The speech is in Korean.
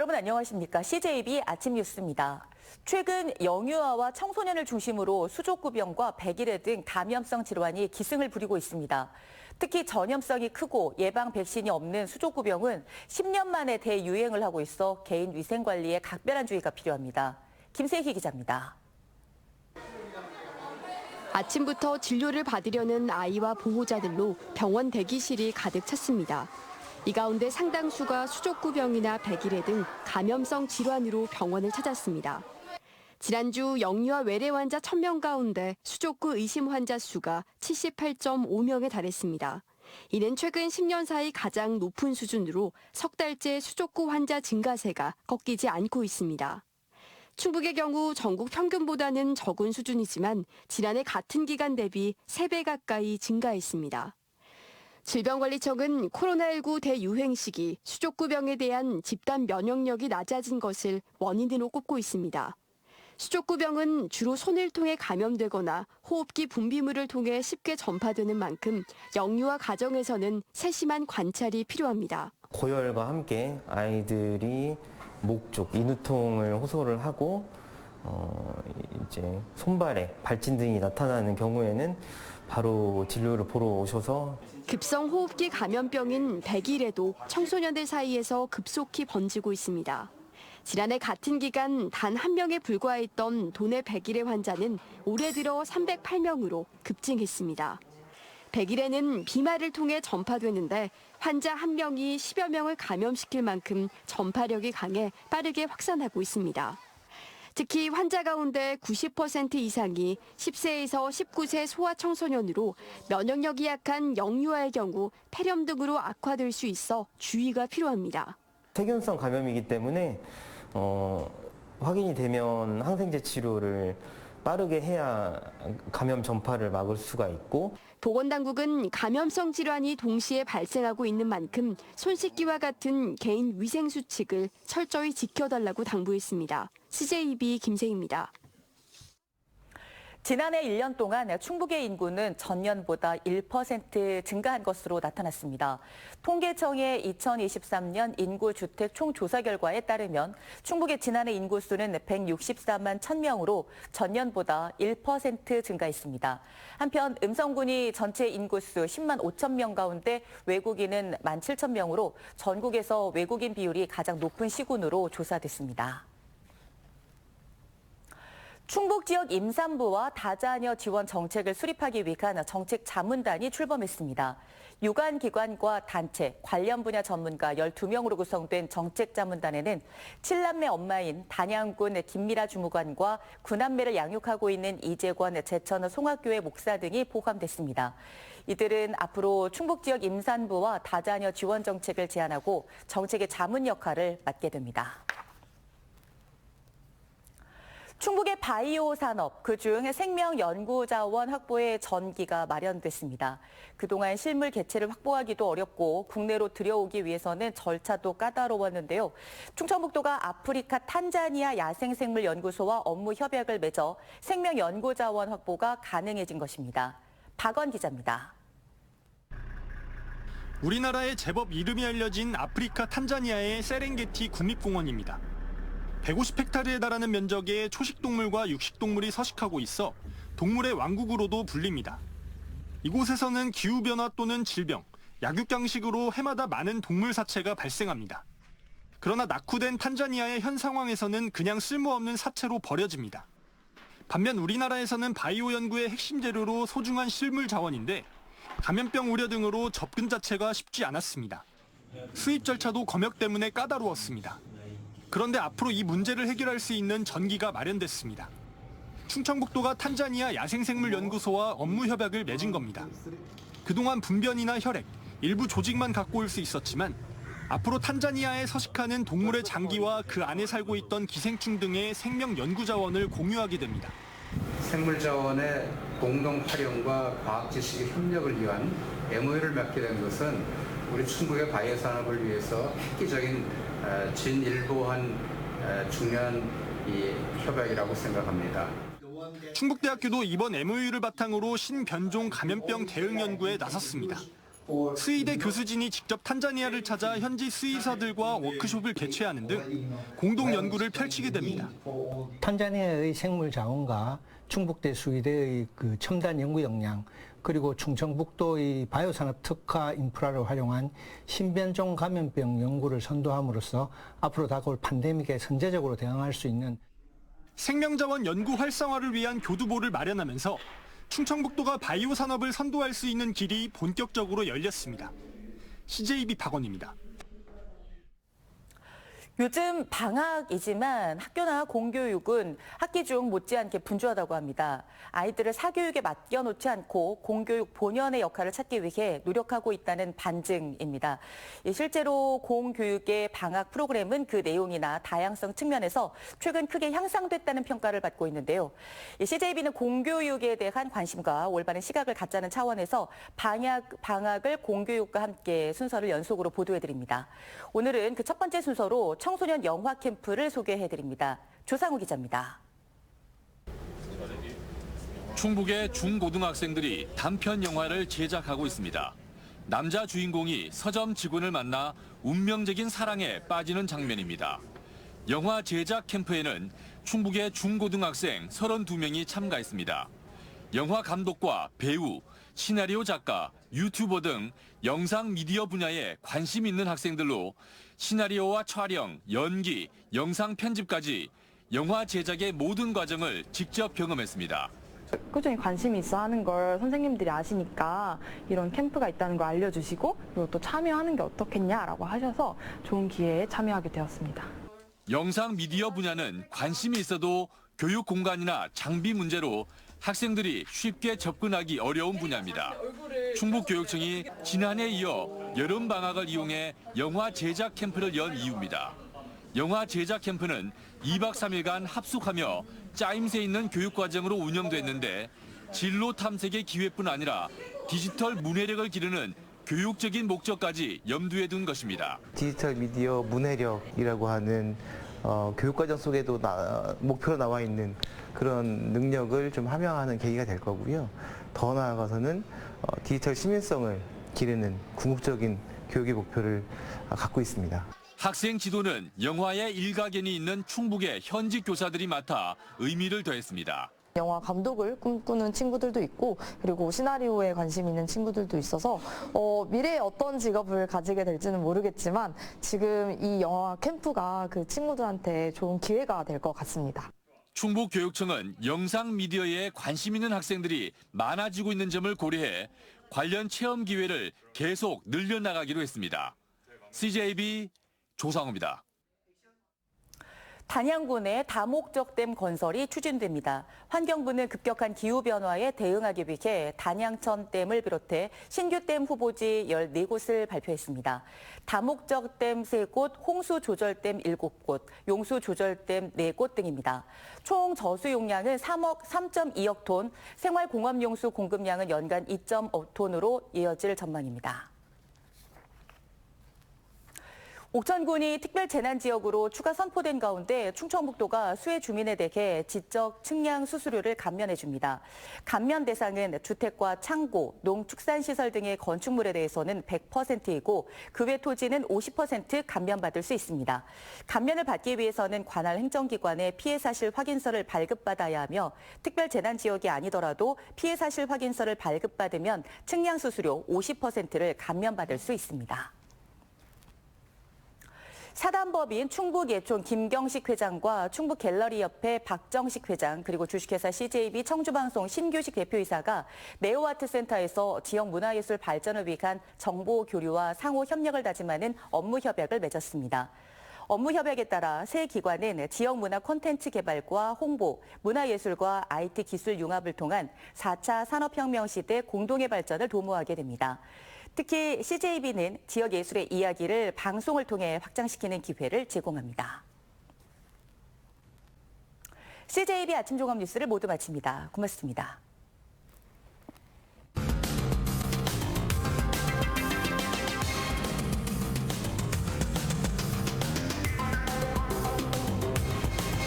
여러분 안녕하십니까? CJB 아침 뉴스입니다. 최근 영유아와 청소년을 중심으로 수족구병과 백일해 등 감염성 질환이 기승을 부리고 있습니다. 특히 전염성이 크고 예방 백신이 없는 수족구병은 10년 만에 대유행을 하고 있어 개인 위생 관리에 각별한 주의가 필요합니다. 김세희 기자입니다. 아침부터 진료를 받으려는 아이와 보호자들로 병원 대기실이 가득 찼습니다. 이 가운데 상당수가 수족구병이나 백일해 등 감염성 질환으로 병원을 찾았습니다. 지난주 영유아 외래 환자 1000명 가운데 수족구 의심 환자 수가 78.5명에 달했습니다. 이는 최근 10년 사이 가장 높은 수준으로 석 달째 수족구 환자 증가세가 꺾이지 않고 있습니다. 충북의 경우 전국 평균보다는 적은 수준이지만 지난해 같은 기간 대비 3배 가까이 증가했습니다. 질병관리청은 코로나19 대유행 시기 수족구병에 대한 집단 면역력이 낮아진 것을 원인으로 꼽고 있습니다. 수족구병은 주로 손을 통해 감염되거나 호흡기 분비물을 통해 쉽게 전파되는 만큼 영유아 가정에서는 세심한 관찰이 필요합니다. 고열과 함께 아이들이 목 쪽, 인후통을 호소를 하고 이제 손발에 발진 등이 나타나는 경우에는 바로 진료를 보러 오셔서 급성 호흡기 감염병인 백일해도 청소년들 사이에서 급속히 번지고 있습니다. 지난해 같은 기간 단 1명에 불과했던 도내 백일해 환자는 올해 들어 308명으로 급증했습니다. 백일해는 비말을 통해 전파되는데 환자 1명이 10여 명을 감염시킬 만큼 전파력이 강해 빠르게 확산하고 있습니다. 특히 환자 가운데 90% 이상이 10세에서 19세 소아청소년으로 면역력이 약한 영유아의 경우 폐렴 등으로 악화될 수 있어 주의가 필요합니다. 세균성 감염이기 때문에 확인이 되면 항생제 치료를 빠르게 해야 감염 전파를 막을 수가 있고 보건당국은 감염성 질환이 동시에 발생하고 있는 만큼 손 씻기와 같은 개인 위생 수칙을 철저히 지켜달라고 당부했습니다. CJB 김세희입니다. 지난해 1년 동안 충북의 인구는 전년보다 1% 증가한 것으로 나타났습니다. 통계청의 2023년 인구주택 총조사 결과에 따르면 충북의 지난해 인구수는 164만 1000명으로 전년보다 1% 증가했습니다. 한편 음성군이 전체 인구수 10만 5천 가운데 외국인은 17,000명으로 전국에서 외국인 비율이 가장 높은 시군으로 조사됐습니다. 충북 지역 임산부와 다자녀 지원 정책을 수립하기 위한 정책 자문단이 출범했습니다. 유관기관과 단체, 관련 분야 전문가 12명으로 구성된 정책 자문단에는 7남매 엄마인 단양군 김미라 주무관과 9남매를 양육하고 있는 이재권 제천 송악교회 목사 등이 포함됐습니다. 이들은 앞으로 충북 지역 임산부와 다자녀 지원 정책을 제안하고 정책의 자문 역할을 맡게 됩니다. 충북의 바이오 산업, 그중 생명연구자원 확보에 전기가 마련됐습니다. 그동안 실물 개체를 확보하기도 어렵고 국내로 들여오기 위해서는 절차도 까다로웠는데요. 충청북도가 아프리카 탄자니아 야생생물연구소와 업무 협약을 맺어 생명연구자원 확보가 가능해진 것입니다. 박원 기자입니다. 우리나라에 제법 이름이 알려진 아프리카 탄자니아의 세렝게티 국립공원입니다. 150헥타르에 달하는 면적의 초식동물과 육식동물이 서식하고 있어 동물의 왕국으로도 불립니다. 이곳에서는 기후변화 또는 질병, 약육강식으로 해마다 많은 동물 사체가 발생합니다. 그러나 낙후된 탄자니아의 현 상황에서는 그냥 쓸모없는 사체로 버려집니다. 반면 우리나라에서는 바이오 연구의 핵심 재료로 소중한 실물 자원인데 감염병 우려 등으로 접근 자체가 쉽지 않았습니다. 수입 절차도 검역 때문에 까다로웠습니다. 그런데 앞으로 이 문제를 해결할 수 있는 전기가 마련됐습니다. 충청북도가 탄자니아 야생생물연구소와 업무 협약을 맺은 겁니다. 그동안 분변이나 혈액, 일부 조직만 갖고 올 수 있었지만 앞으로 탄자니아에 서식하는 동물의 장기와 그 안에 살고 있던 기생충 등의 생명 연구 자원을 공유하게 됩니다. 생물 자원의 공동 활용과 과학 지식의 협력을 위한 MOU를 맺게 된 것은 우리 충북의 바이오 산업을 위해서 획기적인 진일보한 중요한 협약이라고 생각합니다. 충북대학교도 이번 MOU를 바탕으로 신변종 감염병 대응 연구에 나섰습니다. 스위대 교수진이 직접 탄자니아를 찾아 현지 스위사들과 워크숍을 개최하는 등 공동 연구를 펼치게 됩니다. 탄자니아의 생물 자원과 충북대 스위대의 그 첨단 연구 역량, 그리고 충청북도의 바이오산업 특화 인프라를 활용한 신변종 감염병 연구를 선도함으로써 앞으로 다가올 팬데믹에 선제적으로 대응할 수 있는 생명자원 연구 활성화를 위한 교두보를 마련하면서 충청북도가 바이오 산업을 선도할 수 있는 길이 본격적으로 열렸습니다. CJB 박원입니다. 요즘 방학이지만 학교나 공교육은 학기 중 못지않게 분주하다고 합니다. 아이들을 사교육에 맡겨놓지 않고 공교육 본연의 역할을 찾기 위해 노력하고 있다는 반증입니다. 실제로 공교육의 방학 프로그램은 그 내용이나 다양성 측면에서 최근 크게 향상됐다는 평가를 받고 있는데요. CJB는 공교육에 대한 관심과 올바른 시각을 갖자는 차원에서 방학을 공교육과 함께 순서를 연속으로 보도해드립니다. 오늘은 그 첫 번째 순서로 청소년 영화 캠프를 소개해드립니다. 조상우 기자입니다. 충북의 중고등학생들이 단편 영화를 제작하고 있습니다. 남자 주인공이 서점 직원을 만나 운명적인 사랑에 빠지는 장면입니다. 영화 제작 캠프에는 충북의 중고등학생 32명이 참가했습니다. 영화 감독과 배우, 시나리오 작가, 유튜버 등 영상 미디어 분야에 관심 있는 학생들로 시나리오와 촬영, 연기, 영상 편집까지 영화 제작의 모든 과정을 직접 경험했습니다. 꾸준히 관심이 있어 하는 걸 선생님들이 아시니까 이런 캠프가 있다는 걸 알려주시고 그리고 또 참여하는 게 어떻겠냐라고 하셔서 좋은 기회에 참여하게 되었습니다. 영상 미디어 분야는 관심이 있어도 교육 공간이나 장비 문제로 학생들이 쉽게 접근하기 어려운 분야입니다. 충북교육청이 지난해에 이어 여름방학을 이용해 영화 제작 캠프를 연 이유입니다. 영화 제작 캠프는 2박 3일간 합숙하며 짜임새 있는 교육과정으로 운영됐는데 진로 탐색의 기회뿐 아니라 디지털 문해력을 기르는 교육적인 목적까지 염두에 둔 것입니다. 디지털 미디어 문해력이라고 하는 교육과정 속에도 목표로 나와 있는 그런 능력을 좀 함양하는 계기가 될 거고요. 더 나아가서는 디지털 시민성을 기르는 궁극적인 교육의 목표를 갖고 있습니다. 학생 지도는 영화의 일가견이 있는 충북의 현직 교사들이 맡아 의미를 더했습니다. 영화 감독을 꿈꾸는 친구들도 있고 그리고 시나리오에 관심 있는 친구들도 있어서 미래에 어떤 직업을 가지게 될지는 모르겠지만 지금 이 영화 캠프가 그 친구들한테 좋은 기회가 될 것 같습니다. 충북교육청은 영상 미디어에 관심 있는 학생들이 많아지고 있는 점을 고려해 관련 체험 기회를 계속 늘려나가기로 했습니다. CJB 조상우입니다. 단양군의 다목적댐 건설이 추진됩니다. 환경부는 급격한 기후변화에 대응하기 위해 단양천댐을 비롯해 신규댐 후보지 14곳을 발표했습니다. 다목적댐 3곳, 홍수조절댐 7곳, 용수조절댐 4곳 등입니다. 총 저수 용량은 3.2억 톤, 생활공업용수 공급량은 연간 2.5톤으로 이어질 전망입니다. 옥천군이 특별재난지역으로 추가 선포된 가운데 충청북도가 수해 주민에 대해 지적 측량 수수료를 감면해줍니다. 감면 대상은 주택과 창고, 농축산시설 등의 건축물에 대해서는 100%이고 그 외 토지는 50% 감면받을 수 있습니다. 감면을 받기 위해서는 관할 행정기관에 피해 사실 확인서를 발급받아야 하며 특별재난지역이 아니더라도 피해 사실 확인서를 발급받으면 측량 수수료 50%를 감면받을 수 있습니다. 사단법인 충북예촌 김경식 회장과 충북갤러리협회 박정식 회장 그리고 주식회사 CJB 청주방송 신규식 대표이사가 네오아트센터에서 지역 문화예술 발전을 위한 정보 교류와 상호 협력을 다짐하는 업무 협약을 맺었습니다. 업무 협약에 따라 새 기관은 지역 문화 콘텐츠 개발과 홍보, 문화예술과 IT 기술 융합을 통한 4차 산업혁명 시대 공동의 발전을 도모하게 됩니다. 특히 CJB는 지역 예술의 이야기를 방송을 통해 확장시키는 기회를 제공합니다. CJB 아침 종합 뉴스를 모두 마칩니다. 고맙습니다.